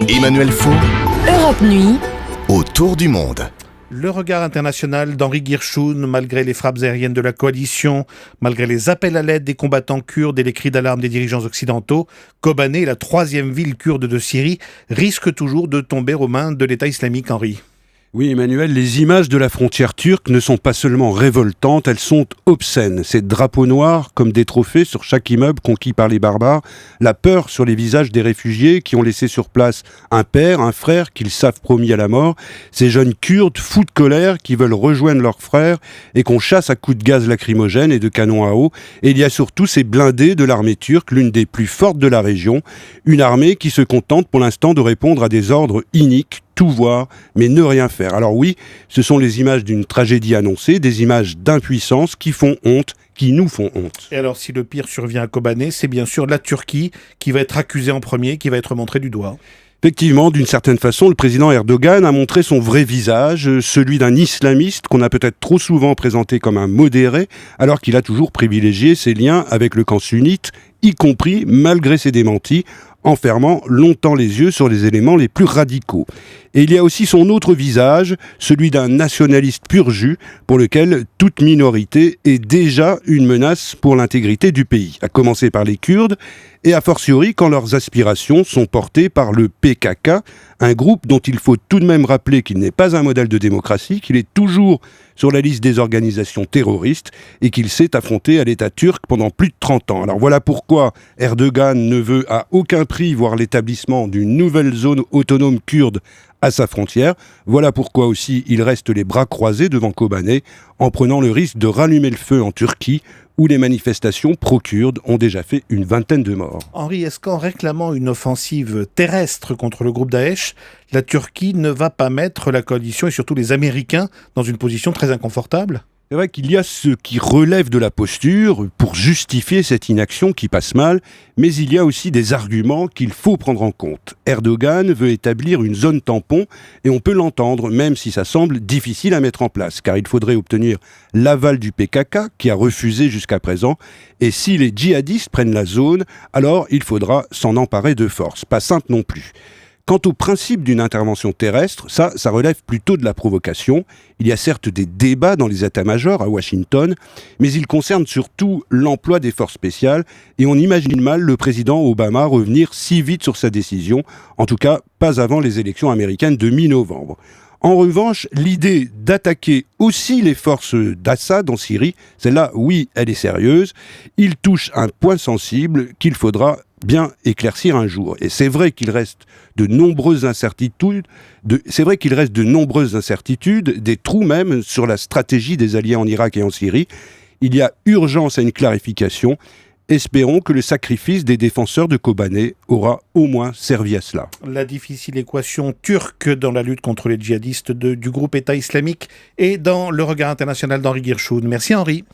Emmanuel Faux, Europe Nuit, autour du monde. Le regard international d'Henri Guirchoun, malgré les frappes aériennes de la coalition, malgré les appels à l'aide des combattants kurdes et les cris d'alarme des dirigeants occidentaux, Kobané, la troisième ville kurde de Syrie, risque toujours de tomber aux mains de l'État islamique, Henri. Oui, Emmanuel, les images de la frontière turque ne sont pas seulement révoltantes, elles sont obscènes. Ces drapeaux noirs comme des trophées sur chaque immeuble conquis par les barbares, la peur sur les visages des réfugiés qui ont laissé sur place un père, un frère qu'ils savent promis à la mort, ces jeunes Kurdes fous de colère qui veulent rejoindre leurs frères et qu'on chasse à coups de gaz lacrymogène et de canons à eau. Et il y a surtout ces blindés de l'armée turque, l'une des plus fortes de la région, une armée qui se contente pour l'instant de répondre à des ordres iniques, tout voir, mais ne rien faire. Alors oui, ce sont les images d'une tragédie annoncée, des images d'impuissance qui font honte, qui nous font honte. Et alors, si le pire survient à Kobané, c'est bien sûr la Turquie qui va être accusée en premier, qui va être montrée du doigt. Effectivement, d'une certaine façon, le président Erdogan a montré son vrai visage, celui d'un islamiste qu'on a peut-être trop souvent présenté comme un modéré, alors qu'il a toujours privilégié ses liens avec le camp sunnite, y compris malgré ses démentis, en fermant longtemps les yeux sur les éléments les plus radicaux. Et il y a aussi son autre visage, celui d'un nationaliste pur jus, pour lequel toute minorité est déjà une menace pour l'intégrité du pays, à commencer par les Kurdes, et a fortiori quand leurs aspirations sont portées par le PKK, un groupe dont il faut tout de même rappeler qu'il n'est pas un modèle de démocratie, qu'il est toujours sur la liste des organisations terroristes et qu'il s'est affronté à l'État turc pendant plus de 30 ans. Alors voilà pourquoi Erdogan ne veut à aucun prix voir l'établissement d'une nouvelle zone autonome kurde à sa frontière. Voilà pourquoi aussi il reste les bras croisés devant Kobané en prenant le risque de rallumer le feu en Turquie où les manifestations pro-kurdes ont déjà fait une vingtaine de morts. Henri, est-ce qu'en réclamant une offensive terrestre contre le groupe Daesh, la Turquie ne va pas mettre la coalition et surtout les Américains dans une position très inconfortable ? C'est vrai qu'il y a ce qui relève de la posture pour justifier cette inaction qui passe mal, mais il y a aussi des arguments qu'il faut prendre en compte. Erdogan veut établir une zone tampon et on peut l'entendre, même si ça semble difficile à mettre en place, car il faudrait obtenir l'aval du PKK, qui a refusé jusqu'à présent, et si les djihadistes prennent la zone, alors il faudra s'en emparer de force. Pas simple non plus. Quant au principe d'une intervention terrestre, ça relève plutôt de la provocation. Il y a certes des débats dans les états-majors à Washington, mais ils concernent surtout l'emploi des forces spéciales et on imagine mal le président Obama revenir si vite sur sa décision, en tout cas pas avant les élections américaines de mi-novembre. En revanche, l'idée d'attaquer aussi les forces d'Assad en Syrie, celle-là, oui, elle est sérieuse. Il touche un point sensible qu'il faudra bien éclaircir un jour. Et c'est vrai qu'il reste de nombreuses incertitudes, des trous même sur la stratégie des alliés en Irak et en Syrie. Il y a urgence à une clarification. Espérons que le sacrifice des défenseurs de Kobané aura au moins servi à cela. La difficile équation turque dans la lutte contre les djihadistes du groupe État islamique et dans le regard international d'Henri Guirchoun. Merci Henri.